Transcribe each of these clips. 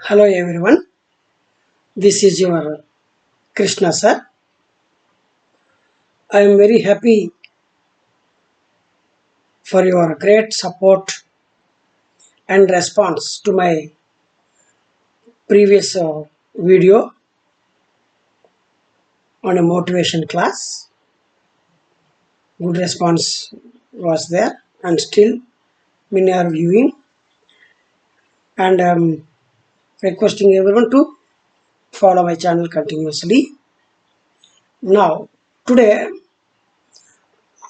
Hello everyone, this is your Krishna sir. I am very happy for your great support and response to my previous video on a motivation class. Good response was there and still many are viewing, and requesting everyone to follow my channel continuously. Now today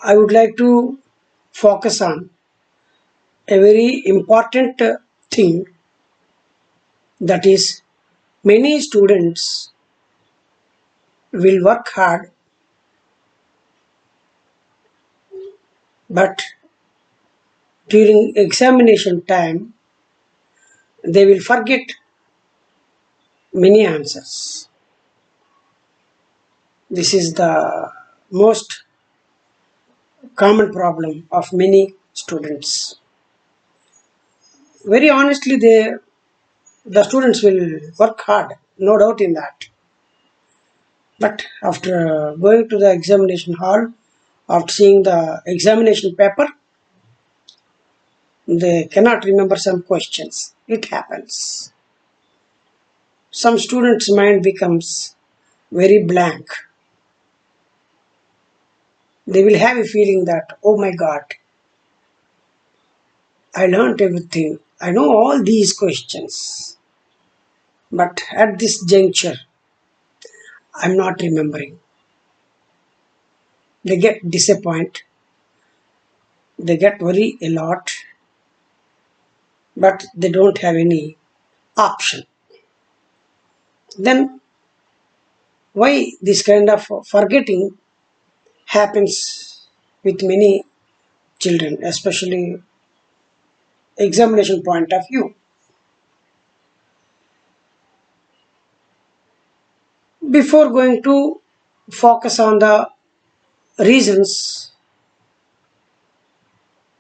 I would like to focus on a very important thing, that is, many students will work hard, but during examination time they will forget many answers. This is the most common problem of many students. Very honestly, the students will work hard, no doubt in that. But after going to the examination hall, after seeing the examination paper, they cannot remember some questions. It happens. Some students' mind becomes very blank. They will have a feeling that, oh my God, I learned everything. I know all these questions. But at this juncture, I'm not remembering. They get disappointed. They get worried a lot. But they don't have any option. Then why this kind of forgetting happens with many children, especially examination point of view? Before going to focus on the reasons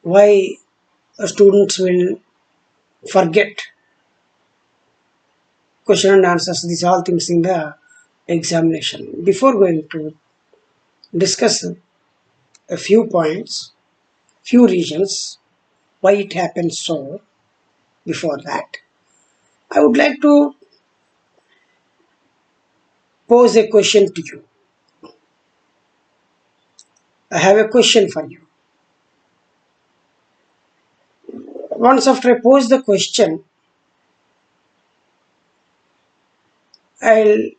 why students will forget question and answers, these all things in the examination. Before going to discuss a few points, few reasons why it happens so, before that, I would like to pose a question to you. I have a question for you. Once after I pose the question, I'll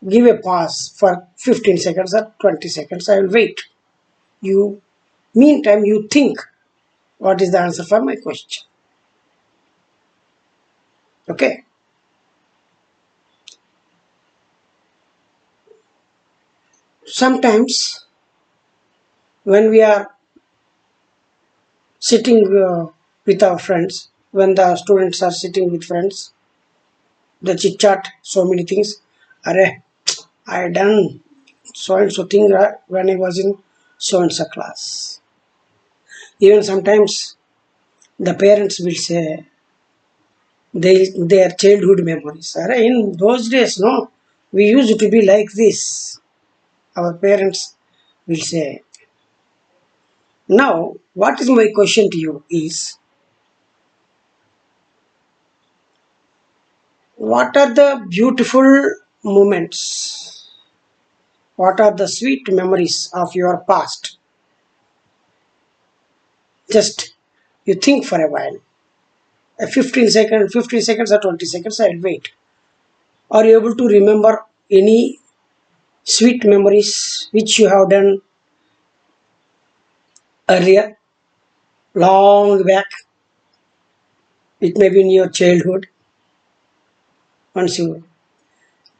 give a pause for 15 seconds or 20 seconds. I will wait. You, meantime, you think what is the answer for my question. Okay? Sometimes when we are sitting with our friends, when the students are sitting with friends, the chit chat so many things. Arey, I done so and so thing when I was in so and so class. Even sometimes the parents will say their childhood memories. Arey, in those days, no, we used to be like this. Our parents will say. Now, what is my question to you is, what are the beautiful moments? What are the sweet memories of your past? Just you think for a while. A 15 seconds or 20 seconds, I'll wait. Are you able to remember any sweet memories which you have done earlier, long back? It may be in your childhood. Once you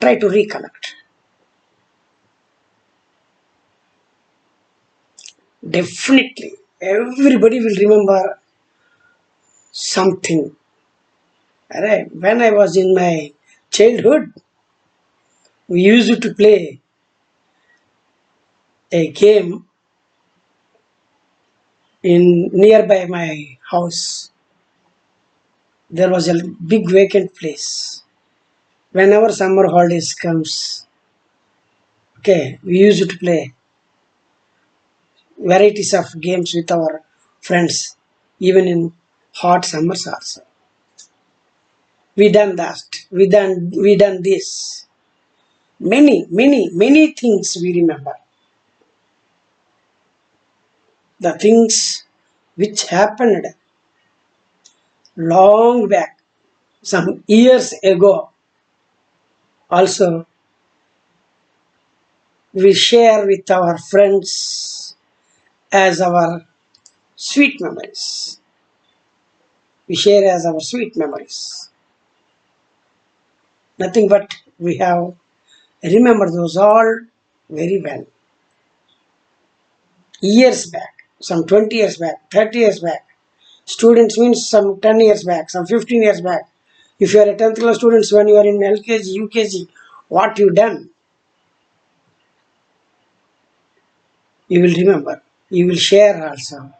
try to recollect, definitely everybody will remember something. Alright, when I was in my childhood, we used to play a game in nearby my house. there was a big vacant place. Whenever summer holidays comes, okay, we used to play varieties of games with our friends, even in hot summers also. We done that. We done this. Many things we remember. The things which happened long back, some years ago, also we share with our friends as our sweet memories. We share as our sweet memories. Nothing but we have remembered those all very well. Years back, some 20 years back, 30 years back. Students means some 10 years back, some 15 years back. If you are a 10th class students when you are in LKG, UKG, what you done, you will remember. You will share also.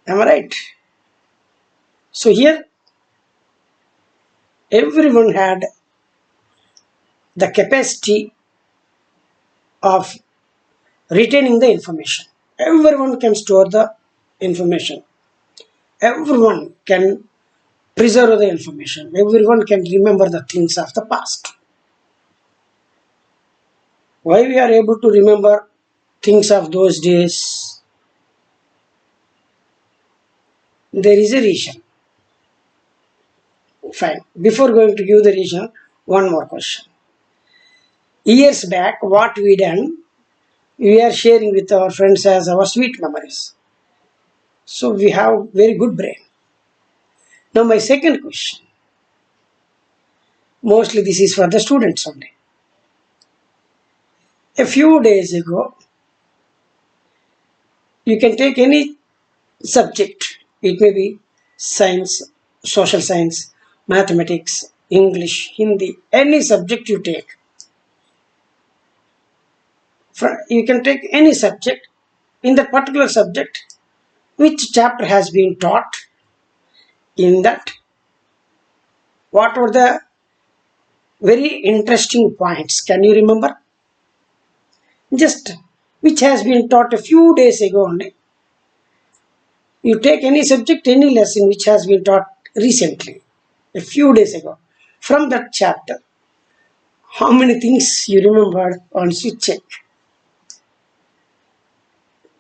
Am I right? So here, everyone had the capacity of retaining the information. Everyone can store the information. Everyone can preserve the information. Everyone can remember the things of the past. Why we are able to remember things of those days? There is a reason. Fine. Before going to give the reason, one more question. Years back, what we done, we are sharing with our friends as our sweet memories. So we have very good brain. Now my second question. Mostly this is for the students only. A few days ago, you can take any subject. It may be science, social science, mathematics, English, Hindi, any subject you take. You can take any subject. In that particular subject, which chapter has been taught in that, what were the very interesting points? Can you remember? Just which has been taught a few days ago only. You take any subject, any lesson which has been taught recently, a few days ago. From that chapter, how many things you remembered once you check?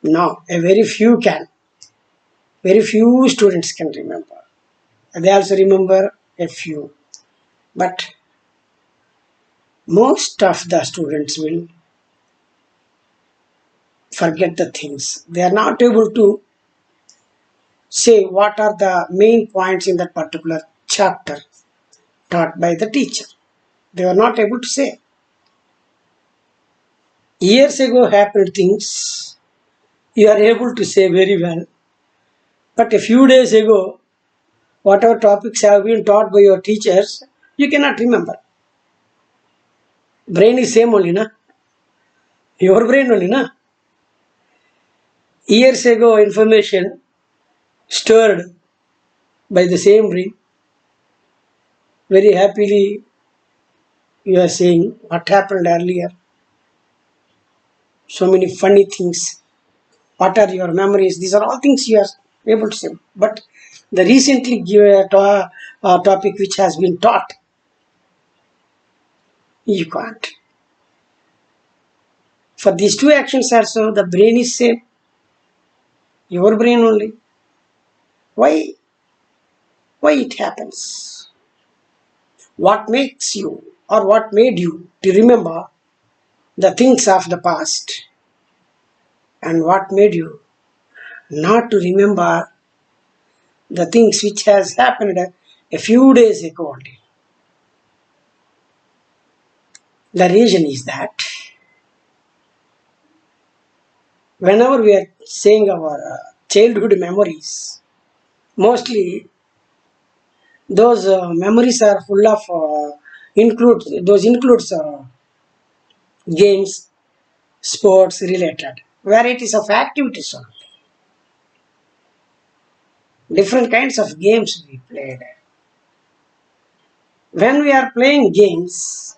No, a very few can. Very few students can remember. They also remember a few. But most of the students will forget the things. They are not able to say what are the main points in that particular chapter taught by the teacher. They were not able to say. Years ago happened things you are able to say very well. But a few days ago, whatever topics have been taught by your teachers, you cannot remember. Brain is same only, na? Your brain only, na? Years ago information stored by the same brain. Very happily you are saying what happened earlier. So many funny things. What are your memories? These are all things you are able to say. But the recently given topic which has been taught, you can't. For these two actions also, the brain is same. Your brain only. Why? Why it happens? What makes you or what made you to remember the things of the past? And what made you not to remember the things which has happened a few days ago only? The reason is that whenever we are saying our childhood memories, mostly those memories are full of includes games, sports related varieties of activities only. Different kinds of games we played. When we are playing games,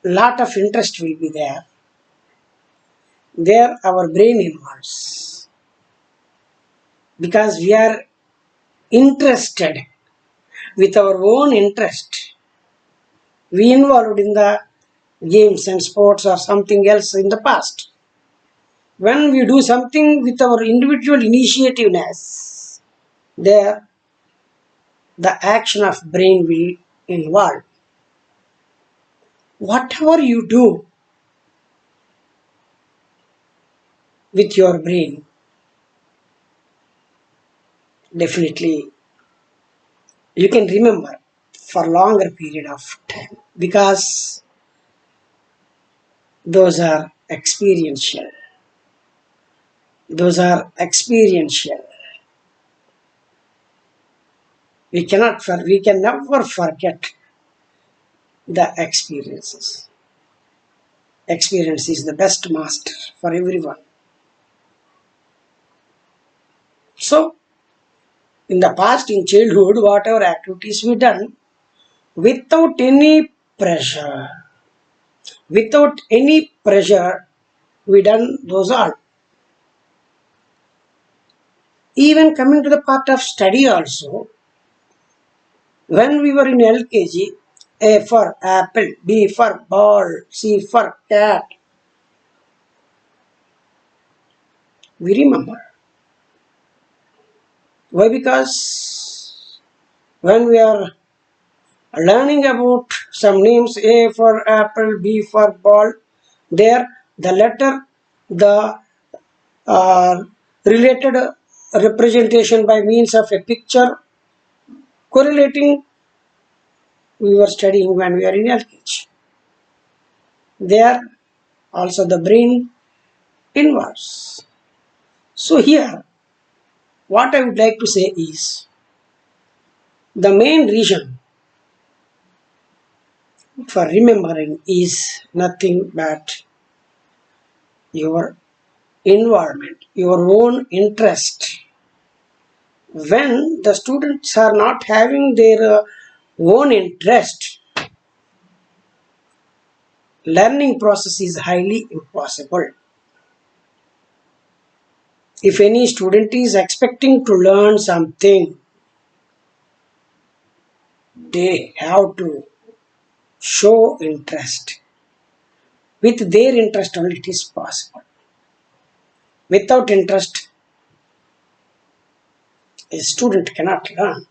lot of interest will be there. There our brain involves because we are interested with our own interest. We involved in the games and sports or something else in the past. When we do something with our individual initiativeness, there the action of brain will involve. Whatever you do with your brain, definitely you can remember for longer period of time because those are experiential. Those are experiential. We can never forget the experiences. Experience is the best master for everyone. So, in the past, in childhood, whatever activities we done, without any pressure, we done those all. Even coming to the part of study also, when we were in LKG, A for apple, B for ball, C for cat, we remember. Why? Because when we are learning about some names, A for apple, B for ball, there the letter, the uh, related representation by means of a picture correlating we were studying when we are in LKG. There also the brain involves. So here what I would like to say is the main reason for remembering is nothing but your environment, your own interest. When the students are not having their own interest, learning process is highly impossible. If any student is expecting to learn something, they have to show interest. With their interest only it is possible. Without interest, a student cannot learn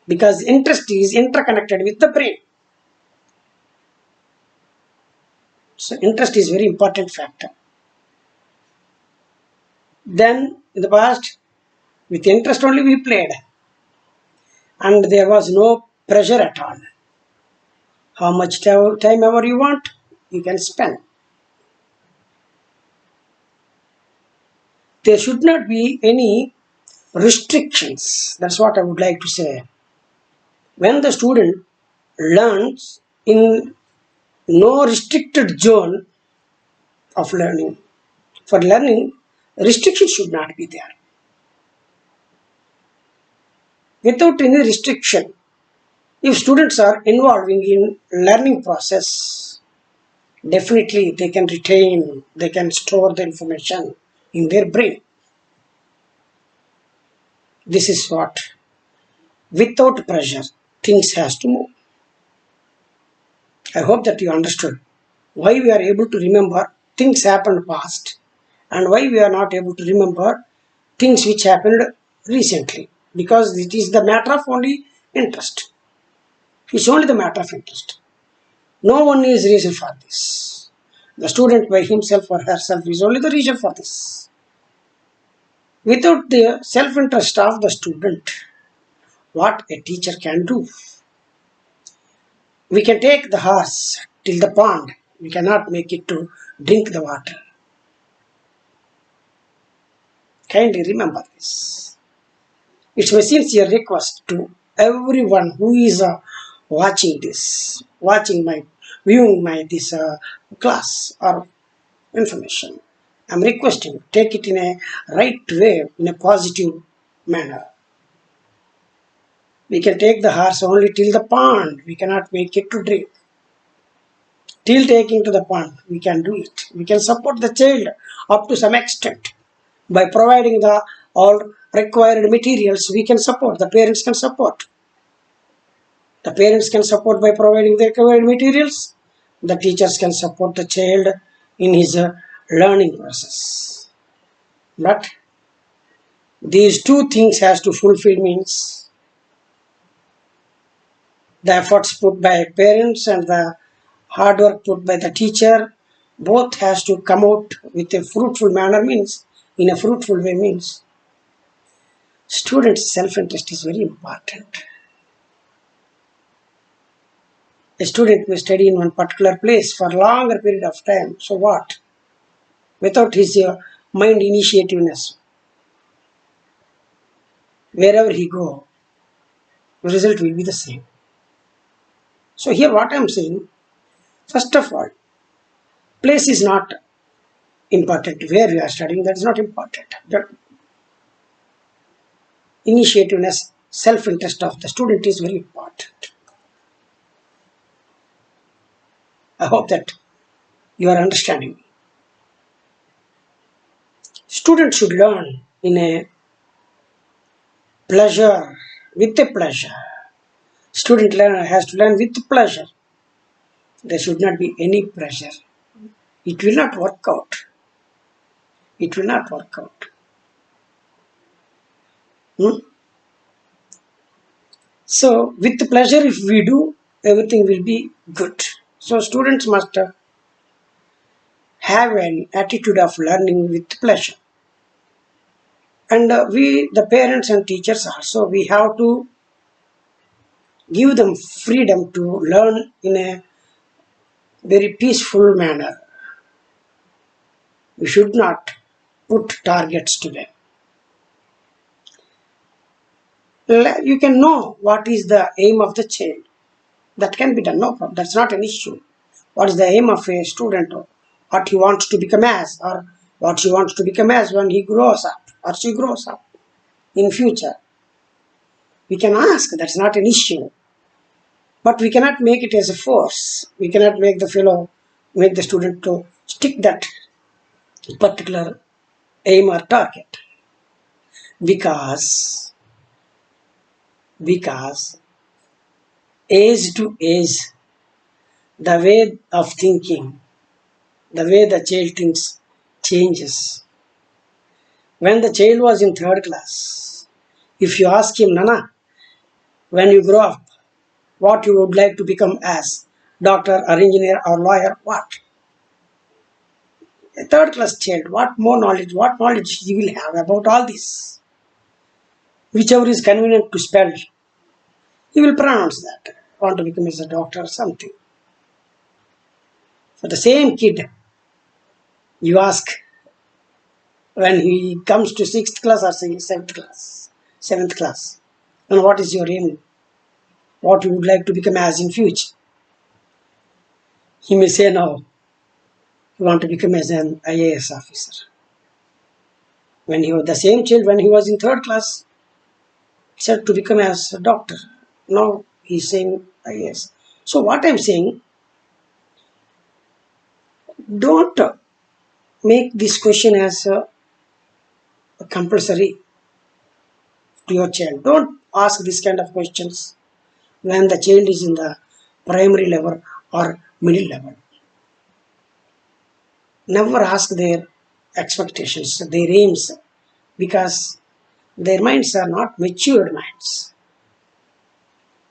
because interest is interconnected with the brain. So interest is very important factor. Then in the past, with interest only we played and there was no pressure at all. How much time ever you want, you can spend. There should not be any restrictions. That's what I would like to say. When the student learns in no restricted zone of learning, for learning, restriction should not be there. Without any restriction, if students are involving in learning process, definitely they can retain, they can store the information in their brain. This is what, without pressure, things has to move. I hope that you understood why we are able to remember things happened past and why we are not able to remember things which happened recently, because it is the matter of only interest. It's only the matter of interest. No one is reason for this. The student by himself or herself is only the reason for this. Without the self-interest of the student, what a teacher can do? We can take the horse till the pond. We cannot make it to drink the water. Kindly remember this. It's my sincere request to everyone who is watching this, viewing my this class or information. I'm requesting you, take it in a right way, in a positive manner. We can take the horse only till the pond. We cannot make it to drink. Till taking to the pond, we can do it. We can support the child up to some extent. By providing the all required materials, we can support. The parents can support. The parents can support by providing the required materials. The teachers can support the child in his learning process. But these two things has to fulfill means the efforts put by parents and the hard work put by the teacher, both has to come out with a fruitful manner means, in a fruitful way means, students' self-interest is very important. A student may study in one particular place for a longer period of time. So what? Without his mind initiativeness, wherever he go, the result will be the same. So here what I am saying, first of all, place is not important. Where you are studying, that is not important. The initiativeness, self-interest of the student is very important. I hope that you are understanding me. Students should learn in a pleasure, with a pleasure. Student learner has to learn with pleasure. There should not be any pressure. It will not work out. It will not work out. So, with pleasure, if we do, everything will be good. So, students must have an attitude of learning with pleasure. And we, the parents and teachers also, we have to give them freedom to learn in a very peaceful manner. We should not put targets to them. You can know what is the aim of the child. That can be done, no problem. That's not an issue. What is the aim of a student, or what he wants to become as, or what she wants to become as when he grows up or she grows up in future. We can ask, that's not an issue. But we cannot make it as a force. We cannot make the student to stick that particular aim or target. Because age to age, the way of thinking, the way the child thinks changes. When the child was in third class, if you ask him, Nana, when you grow up, what you would like to become as, doctor or engineer or lawyer, what? A third class child, what knowledge he will have about all this? Whichever is convenient to spell, he will pronounce that. Want to become as a doctor or something. For the same kid, you ask, when he comes to 6th class or 7th class, and what is your aim? What you would like to become as in future? He may say, no, you want to become as an IAS officer. When he was the same child, when he was in third class, he said to become as a doctor. Now he is saying IAS. So what I am saying, don't make this question as compulsory to your child. Don't ask this kind of questions when the child is in the primary level or middle level. Never ask their expectations, their aims, because their minds are not matured minds.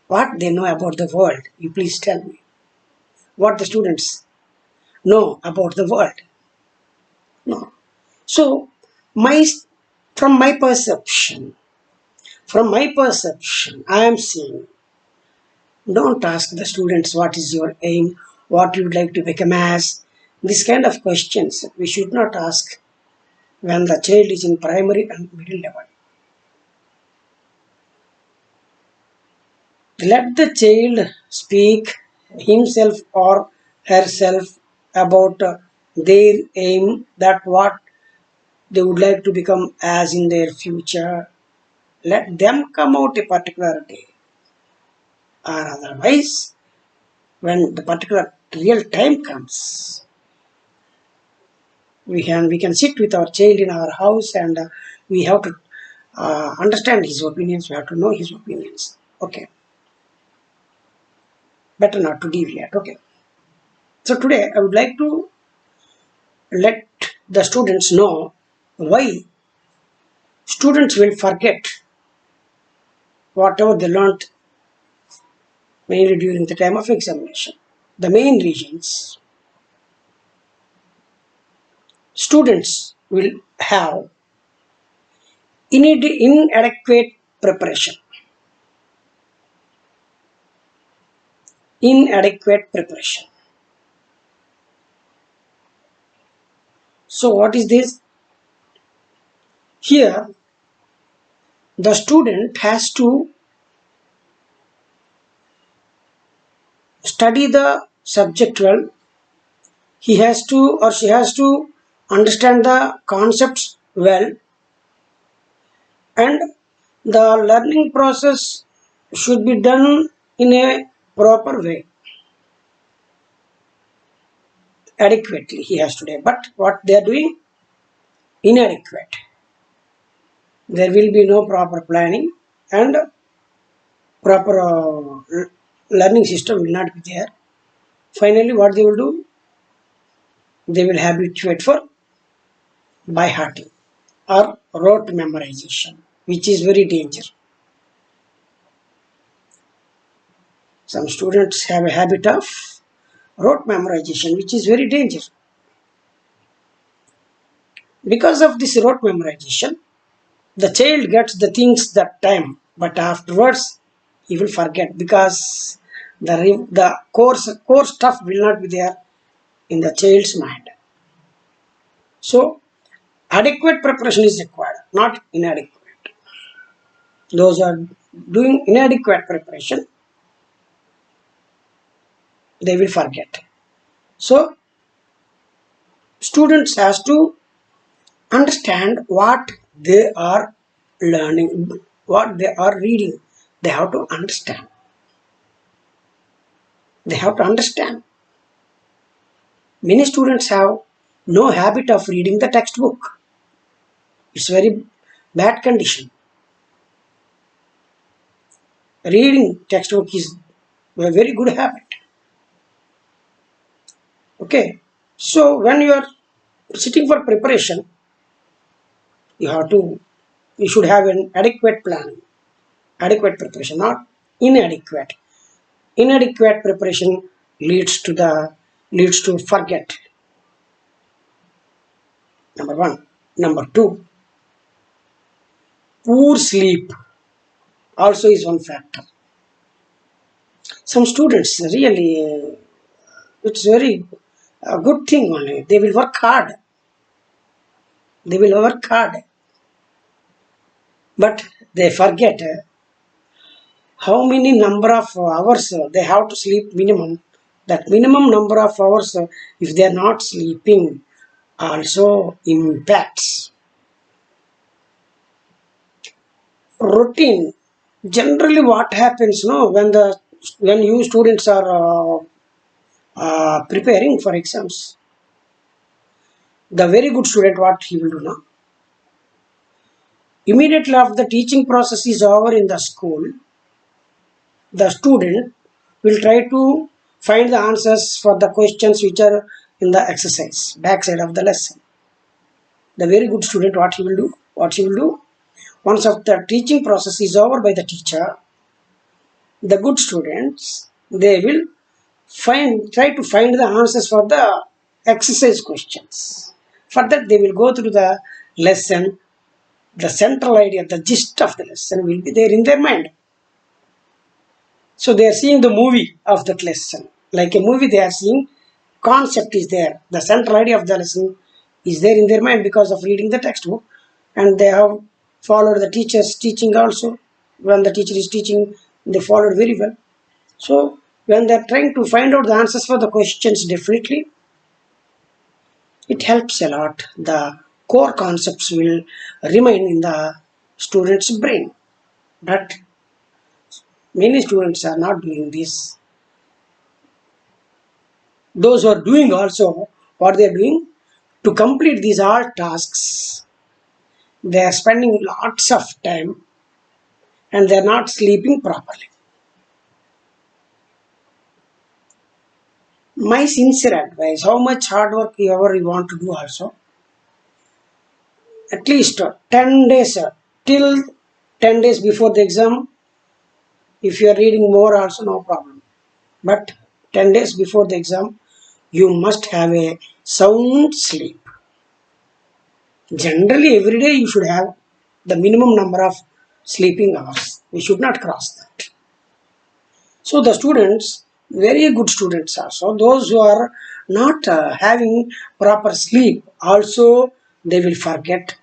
What they know about the world, you please tell me. What the students know about the world. No. So, from my perception, I am saying, don't ask the students what is your aim, what you would like to become as. This kind of questions we should not ask when the child is in primary and middle level. Let the child speak himself or herself about their aim, that what they would like to become as in their future. Let them come out a particular day, or otherwise when the particular real time comes, we can sit with our child in our house, and we have to understand his opinions, we have to know his opinions. Okay, better not to deviate. Okay, so today I would like to let the students know why students will forget whatever they learned mainly during the time of examination. The main reasons: students will have inadequate preparation. Inadequate preparation. So what is this? Here the student has to study the subject well. He has to or she has to understand the concepts well, and the learning process should be done in a proper way, adequately he has to do. But what they are doing? Inadequate. There will be no proper planning, and proper learning system will not be there. Finally, what they will do? They will habituate for by hearting or rote memorization, which is very dangerous. Some students have a habit of rote memorization, which is very dangerous. Because of this rote memorization, the child gets the things that time, but afterwards he will forget, because the core stuff will not be there in the child's mind. So adequate preparation is required, not inadequate. Those are doing inadequate preparation, they will forget. So students has to understand what they are learning, what they are reading. They have to understand. They have to understand. Many students have no habit of reading the textbook. It's very bad condition. Reading textbook is a very good habit. Okay. So when you are sitting for preparation, you should have an adequate planning, adequate preparation, not inadequate. Inadequate preparation leads to forget. Number one. Number two, poor sleep also is one factor. Some students really, it's very a good thing only. They will work hard. They will work hard, but they forget how many number of hours they have to sleep minimum. That minimum number of hours, if they are not sleeping, also impacts routine. Generally, what happens, no, when you students are preparing for exams, the very good student, what he will do now? Immediately after the teaching process is over in the school, the student will try to find the answers for the questions which are in the exercise backside of the lesson. The very good student, what he will do? What he will do? Once of the teaching process is over by the teacher, the good students, they will try to find the answers for the exercise questions. For that, they will go through the lesson. The central idea, the gist of the lesson will be there in their mind. So they are seeing the movie of that lesson. Like a movie, they are seeing concept is there. The central idea of the lesson is there in their mind because of reading the textbook, and they have followed the teacher's teaching also. When the teacher is teaching, they followed very well. So when they are trying to find out the answers for the questions, definitely it helps a lot. The core concepts will remain in the student's brain. But many students are not doing this. Those who are doing also, what they are doing to complete these all tasks, they are spending lots of time and they are not sleeping properly. My sincere advice, how much hard work ever you want to do also, at least 10 days, till 10 days before the exam, if you are reading more also no problem. But 10 days before the exam, you must have a sound sleep. Generally, every day you should have the minimum number of sleeping hours. We should not cross that. So the students, very good students also, those who are not having proper sleep, also they will forget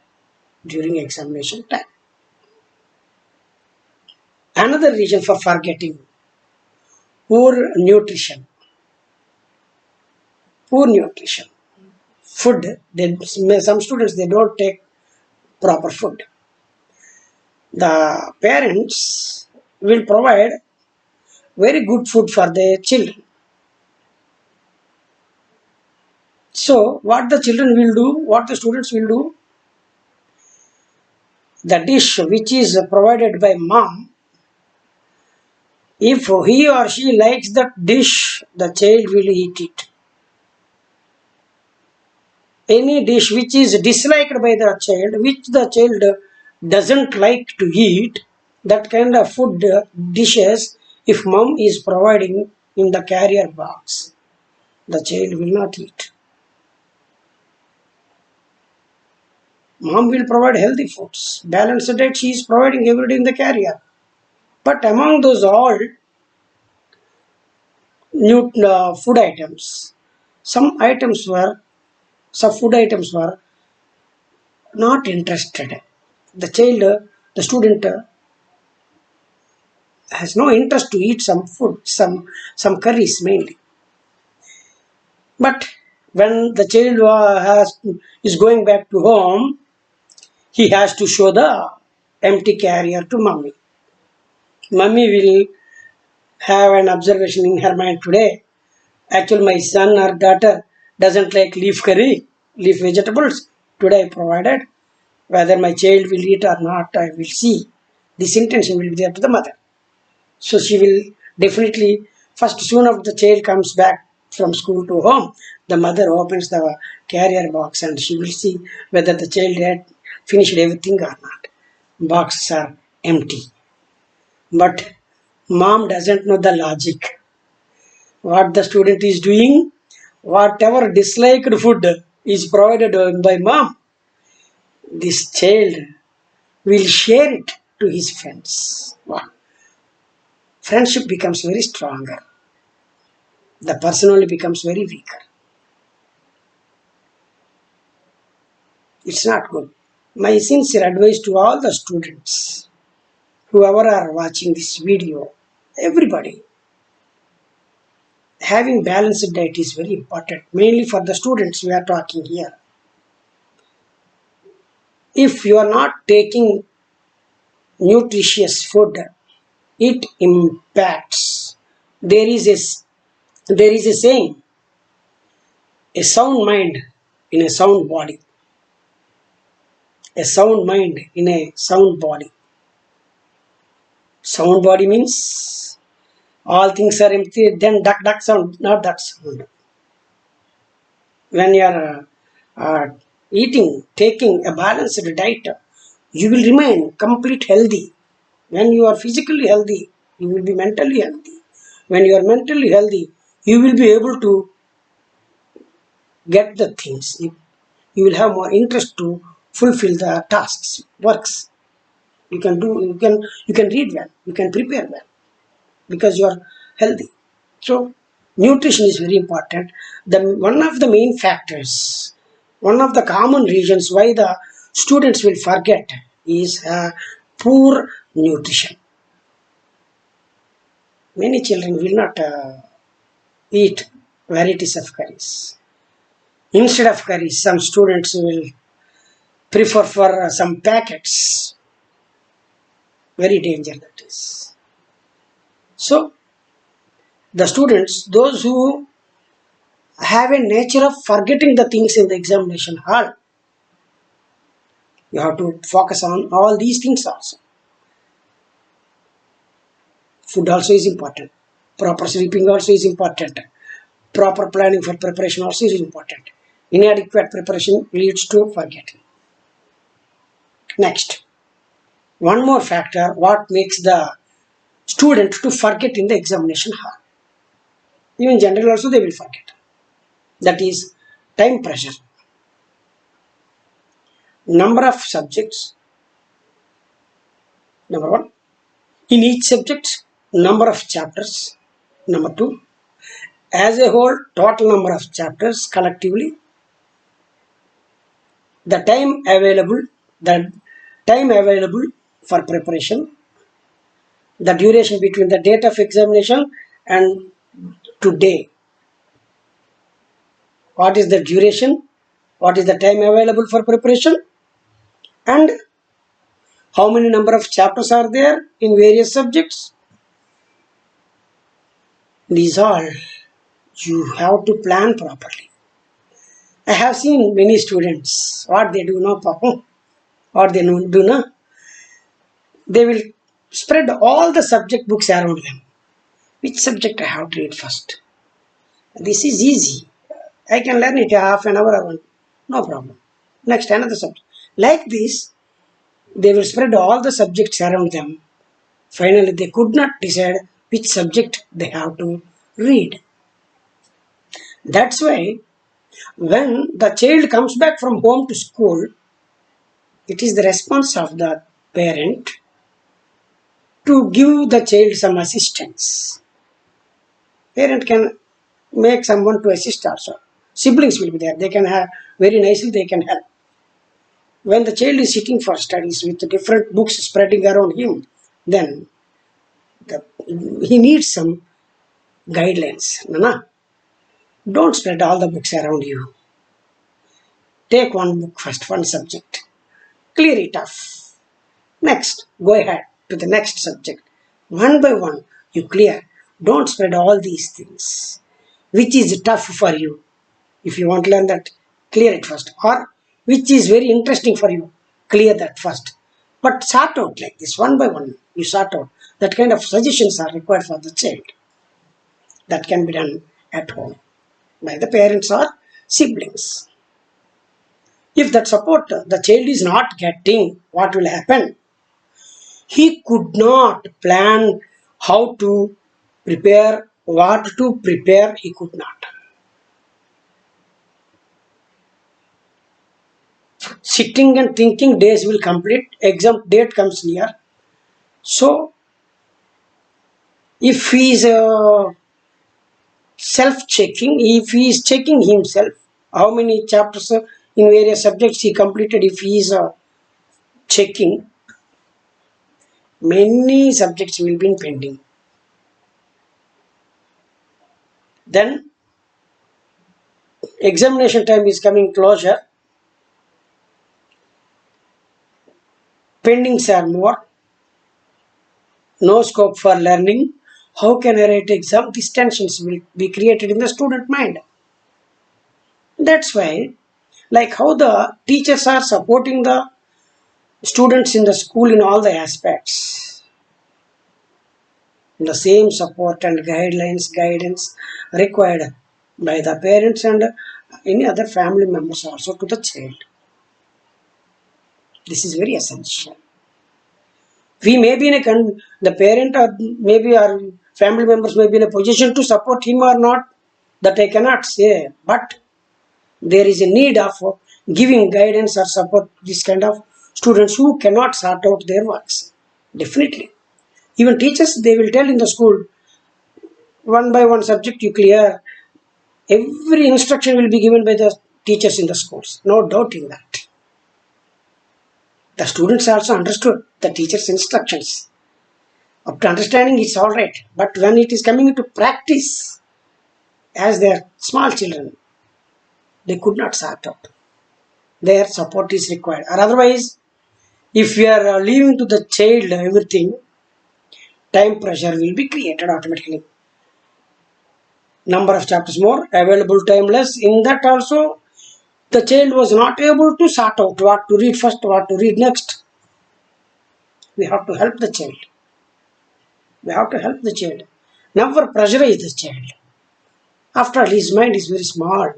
during examination time. Another reason for forgetting, poor nutrition. Poor nutrition. Food, some students they don't take proper food. The parents will provide very good food for their children. So what the children will do, what the students will do, the dish which is provided by mom, if he or she likes that dish, the child will eat it. Any dish which is disliked by the child, which the child doesn't like to eat, that kind of food dishes, if mom is providing in the carrier box, the child will not eat. Mom will provide healthy foods, balanced diet she is providing every day in the carrier. But among those all new food items, some items were, some food items were not interested. The child, the student has no interest to eat some food, some curries mainly. But when the child is going back to home, he has to show the empty carrier to mummy. Mummy will have an observation in her mind today. Actually, my son or daughter doesn't like leaf curry, leaf vegetables. Today I provided. Whether my child will eat or not, I will see. This intention will be there to the mother. So she will definitely, first soon after the child comes back from school to home, the mother opens the carrier box and she will see whether the child had finished everything or not. Boxes are empty. But mom doesn't know the logic. What the student is doing, whatever disliked food is provided by mom, this child will share it to his friends. Wow. Friendship becomes very stronger. The person only becomes very weaker. It's not good. My sincere advice to all the students, whoever are watching this video, everybody, having balanced diet is very important, mainly for the students we are talking here. If you are not taking nutritious food, it impacts. There is a saying, a sound mind in a sound body. A sound mind in a sound body. Sound body means all things are empty, then duck sound, not that sound. When you are eating, taking a balanced diet, you will remain complete healthy. When you are physically healthy, you will be mentally healthy. When you are mentally healthy, you will be able to get the things. You will have more interest to fulfill the tasks, works. You can read well, you can prepare well because you are healthy. So nutrition is very important. One of the main factors, one of the common reasons why the students will forget is poor nutrition. Many children will not eat varieties of curries. Instead of curries, some students will prefer for some packets. Very dangerous that is. So the students, those who have a nature of forgetting the things in the examination hall, you have to focus on all these things also. Food also is important. Proper sleeping also is important. Proper planning for preparation also is important. Inadequate preparation leads to forgetting. Next, one more factor what makes the student to forget in the examination hall. Even general also they will forget. That is time pressure. Number of subjects. Number one. In each subject, number of chapters. Number two. As a whole, total number of chapters collectively. The time available for preparation. The duration between the date of examination and today. What is the duration? What is the time available for preparation? And how many number of chapters are there in various subjects? These all you have to plan properly. I have seen many students, what they do now, Papa, what they do now, they will spread all the subject books around them. Which subject I have to read first? This is easy. I can learn it half an hour or one. No problem. Next, another subject. Like this, they will spread all the subjects around them. Finally, they could not decide which subject they have to read. That's why when the child comes back from home to school, it is the response of the parent to give the child some assistance. Parent can make someone to assist also. Siblings will be there. They can have very nicely they can help. When the child is sitting for studies with different books spreading around him, then he needs some guidelines. Nana, don't spread all the books around you. Take one book first, one subject. Clear it off. Next, go ahead to the next subject. One by one, you clear. Don't spread all these things. Which is tough for you? If you want to learn that, clear it first. Or which is very interesting for you, clear that first. But sort out like this, one by one, you sort out. That kind of suggestions are required for the child. That can be done at home by the parents or siblings. If that support the child is not getting, what will happen? He could not plan how to prepare, what to prepare, he could not. Sitting and thinking, days will complete, exam date comes near. So, if he is self-checking, if he is checking himself, how many chapters in various subjects he completed, if he is checking, many subjects will be pending. Then, examination time is coming closer, pendings are more, no scope for learning. How can I write exam? These tensions will be created in the student mind. That's why, like how the teachers are supporting the students in the school in all the aspects, the same support and guidance required by the parents and any other family members also to the child. This is very essential. We may be in the parent or maybe our family members may be in a position to support him or not, that I cannot say, but there is a need of giving guidance or support this kind of students who cannot sort out their works. Definitely. Even teachers, they will tell in the school, one by one subject you clear. Every instruction will be given by the teachers in the schools. No doubt in that. The students also understood the teacher's instructions. Up to understanding it's alright. But when it is coming into practice, as they are small children, they could not sort out. their support is required. Or otherwise, if we are leaving to the child everything, time pressure will be created automatically. Number of chapters more, available time less. In that also, the child was not able to sort out what to read first, what to read next. We have to help the child. We have to help the child. Never pressurize the child. After all, his mind is very small.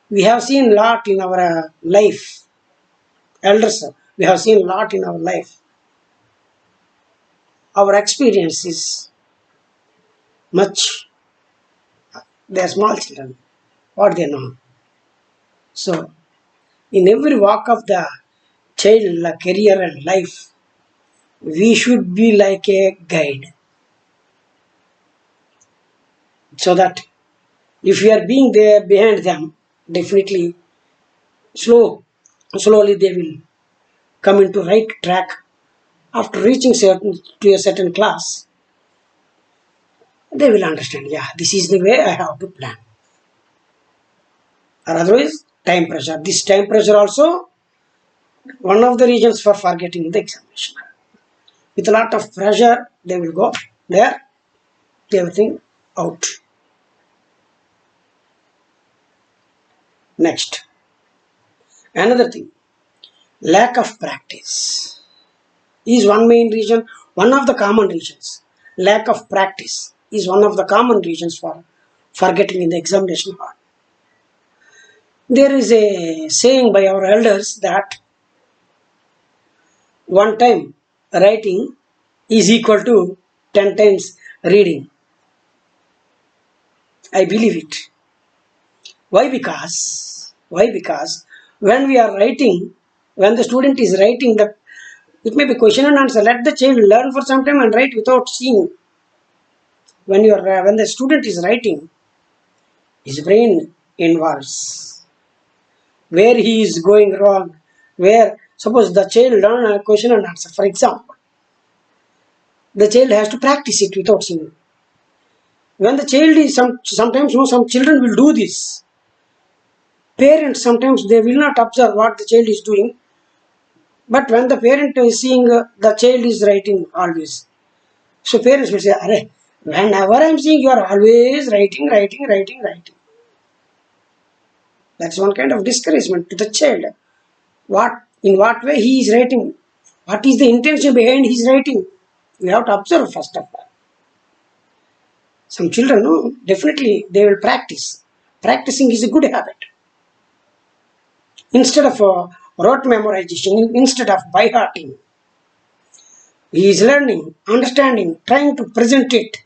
We have seen lot in our life. Elders, we have seen lot in our life. Our experience is much. They are small children. What they know. So, in every walk of the child career and life, we should be like a guide. So that if we are being there behind them, definitely slowly they will come into right track. After reaching to a certain class, they will understand, yeah, this is the way I have to plan. Or otherwise, time pressure. This time pressure also one of the reasons for forgetting the examination. With a lot of pressure, they will go there, everything out. Next, another thing, lack of practice is one main reason, one of the common reasons. Lack of practice is one of the common reasons for forgetting in the examination hall. There is a saying by our elders that one time writing is equal to 10 times reading. I believe it. Why? Because when we are writing, when the student is writing, it may be question and answer. Let the child learn for some time and write without seeing. When the student is writing, his brain involves where he is going wrong. Where suppose the child learn a question and answer, for example, the child has to practice it without seeing. When the child is sometimes some children will do this. Parents sometimes they will not observe what the child is doing, but when the parent is seeing the child is writing always, so parents will say, "Arey, whenever I am seeing you are always writing." That's one kind of discouragement to the child. In what way he is writing? What is the intention behind his writing? We have to observe first of all. Some children, no, definitely they will practice. Practicing is a good habit. Instead of rote memorization, instead of by hearting, he is learning, understanding, trying to present it.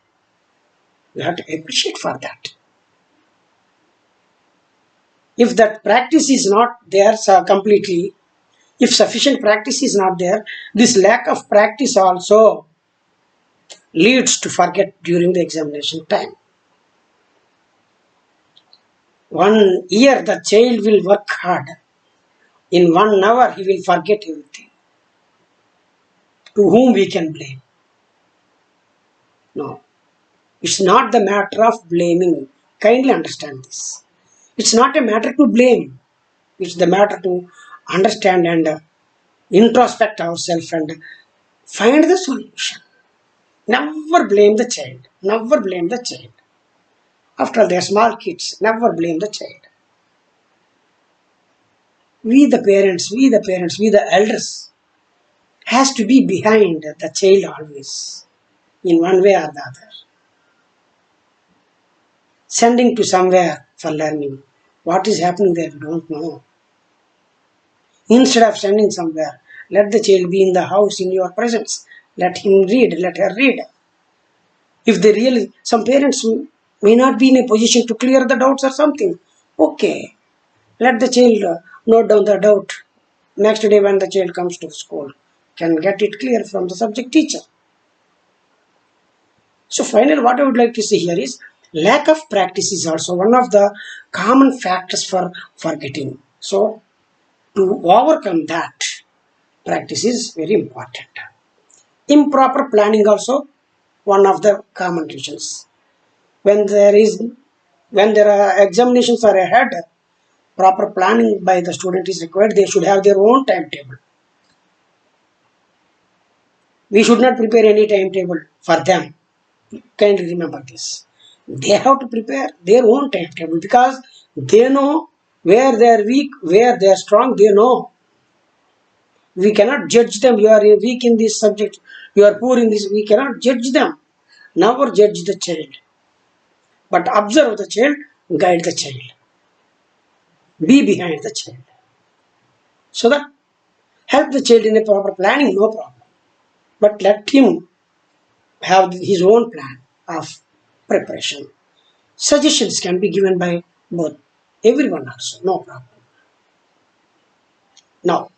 We have to appreciate for that. If that practice is not there completely, if sufficient practice is not there, this lack of practice also leads to forget during the examination time. 1 year the child will work hard. In 1 hour he will forget everything. To whom we can blame? No. It's not the matter of blaming. Kindly understand this. It's not a matter to blame. It's the matter to understand and introspect ourselves and find the solution. Never blame the child. Never blame the child. After all, they are small kids. Never blame the child. We the parents, we the elders has to be behind the child always, in one way or the other. Sending to somewhere for learning. What is happening there, we don't know. Instead of sending somewhere, let the child be in the house in your presence. Let him read, let her read. If they really, some parents may not be in a position to clear the doubts or something. Okay, let the child note down the doubt. Next day when the child comes to school, can get it clear from the subject teacher. So finally, what I would like to say here is lack of practice is also one of the common factors for forgetting. So to overcome that, practice is very important. Improper planning also one of the common reasons. When there are examinations are ahead, proper planning by the student is required. They should have their own timetable. We should not prepare any timetable for them. Kindly remember this. They have to prepare their own timetable because they know where they are weak, where they are strong. They know. We cannot judge them. You are weak in this subject, you are poor in this. We cannot judge them. Never judge the child, but observe the child, guide the child, be behind the child, so that help the child in a proper planning, no problem. But let him have his own plan of preparation. Suggestions can be given by both, everyone also, no problem. Now,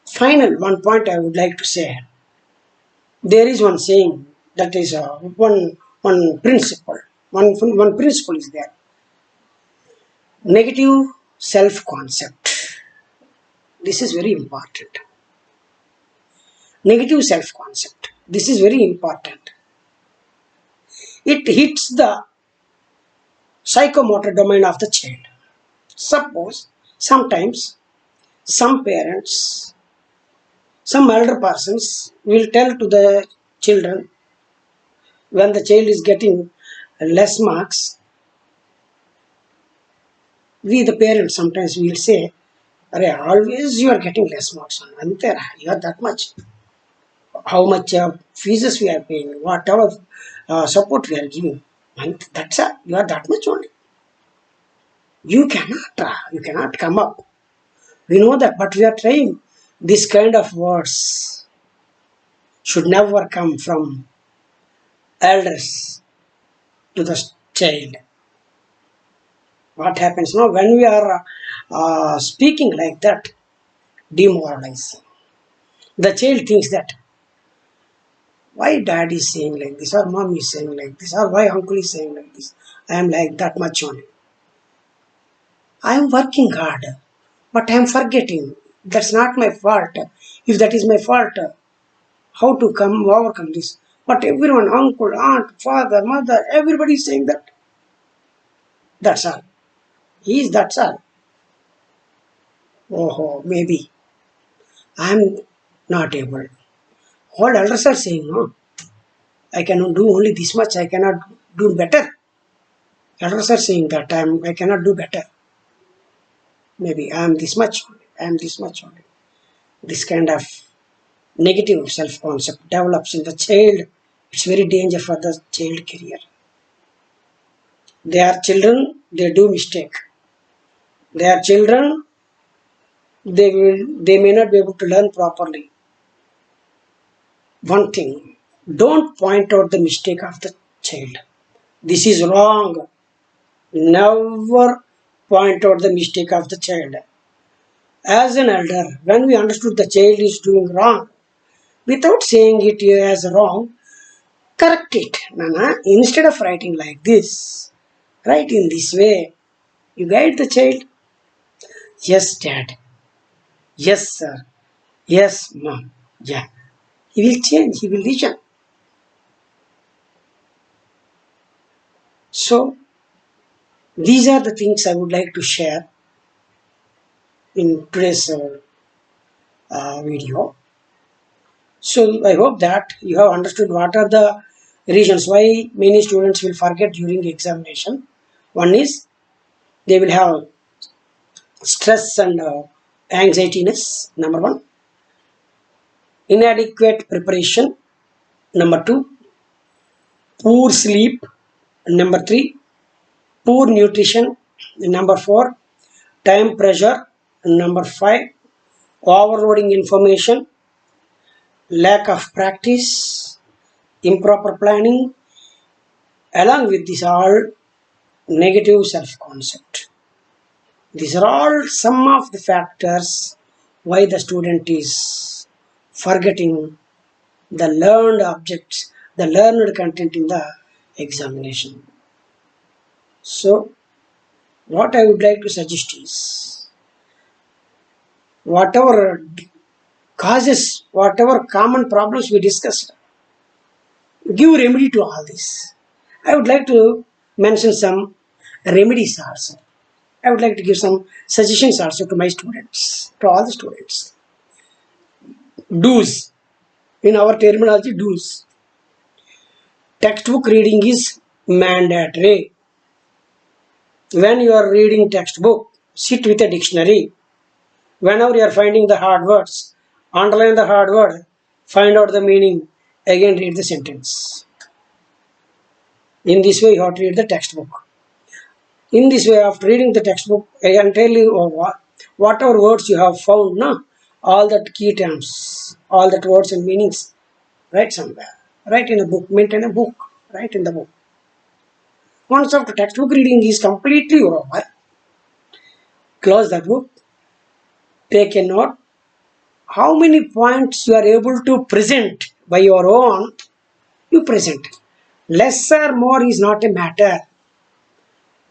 final one point I would like to say. There is one saying, that is one principle. One principle is there. Negative self concept. This is very important. Negative self concept. This is very important. It hits the psychomotor domain of the child. Suppose sometimes some parents, some elder persons will tell to the children when the child is getting less marks. We the parents sometimes will say, always you are getting less marks on Antera, you are that much. How much fees we are paying, whatever support we are giving, and that's you are that much only. You cannot come up. We know that, but we are trying. This kind of words should never come from elders to the child. What happens now when we are speaking like that? Demoralizing. The child thinks that why dad is saying like this, or mom is saying like this, or why uncle is saying like this. I am like that much only. I am working hard, but I am forgetting. That's not my fault. If that is my fault, how to overcome this? But everyone, uncle, aunt, father, mother, everybody is saying that. That's all. That's all. Oh, maybe I am not able. All elders are saying, no, I cannot do only this much, I cannot do better. Elders are saying that I cannot do better. Maybe I am this much only, I am this much only. This kind of negative self-concept develops in the child. It's very dangerous for the child career. They are children, they do mistake. They are children, they may not be able to learn properly. One thing, don't point out the mistake of the child. This is wrong. Never point out the mistake of the child. As an elder, when we understood the child is doing wrong, without saying it as wrong, correct it. Nana, instead of writing like this, write in this way. You guide the child. Yes, dad. Yes, sir. Yes, mom. Yeah. He will change. He will listen. So, these are the things I would like to share in today's video. So, I hope that you have understood what are the reasons why many students will forget during examination. One is they will have stress and anxietiness, number one. Inadequate preparation, number two. Poor sleep, number three. Poor nutrition, number four. Time pressure, number five. Overloading information, lack of practice, improper planning. Along with this all, negative self-concept. These are all some of the factors why the student is forgetting the learned objects, the learned content in the examination. So, what I would like to suggest is, whatever causes, whatever common problems we discussed, give remedy to all this. I would like to mention some remedies also. I would like to give some suggestions also to my students, to all the students. Do's. In our terminology, do's. Textbook reading is mandatory. When you are reading textbook, sit with a dictionary. Whenever you are finding the hard words, underline the hard word, find out the meaning, again read the sentence. In this way, you have to read the textbook. In this way, after reading the textbook, I can tell you whatever words you have found, no, all that key terms, all that words and meanings, write somewhere. Write in a book, maintain a book, write in the book. Once after textbook reading is completely over, close the book, take a note, how many points you are able to present by your own, you present. Less or more is not a matter.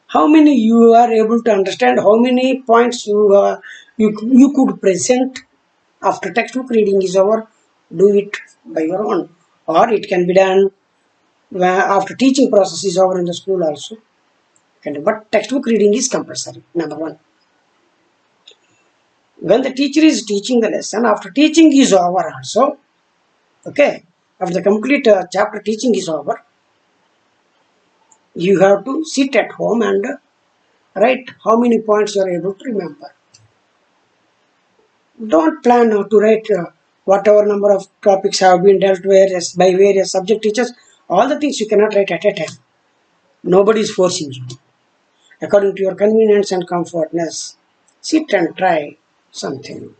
How many you are able to understand, how many points you could present after textbook reading is over, do it by your own. Or it can be done after teaching process is over in the school also. But textbook reading is compulsory, number one. When the teacher is teaching the lesson, after teaching is over also, okay, after the complete chapter teaching is over, you have to sit at home and write how many points you are able to remember. Don't plan to write whatever number of topics have been dealt with by various subject teachers. All the things you cannot write at a time. Nobody is forcing you. According to your convenience and comfortness, sit and try something.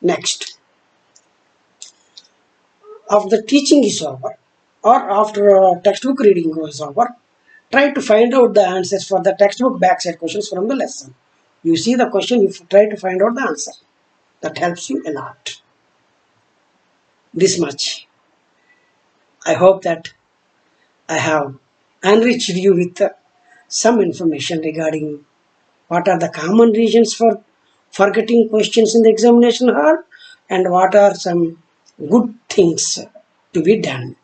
Next, after the teaching is over, or after textbook reading is over, try to find out the answers for the textbook backside questions from the lesson. You see the question, you try to find out the answer. That helps you a lot. This much. I hope that I have enriched you with some information regarding what are the common reasons for forgetting questions in the examination hall and what are some good things to be done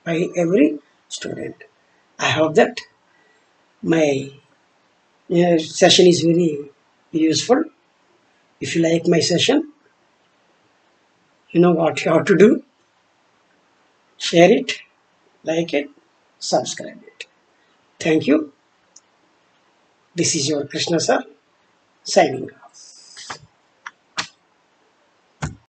by every student. I hope that my session is very useful. If you like my session, you know what you have to do. Share it, like it, subscribe it. Thank you. This is your Krishna sir signing off.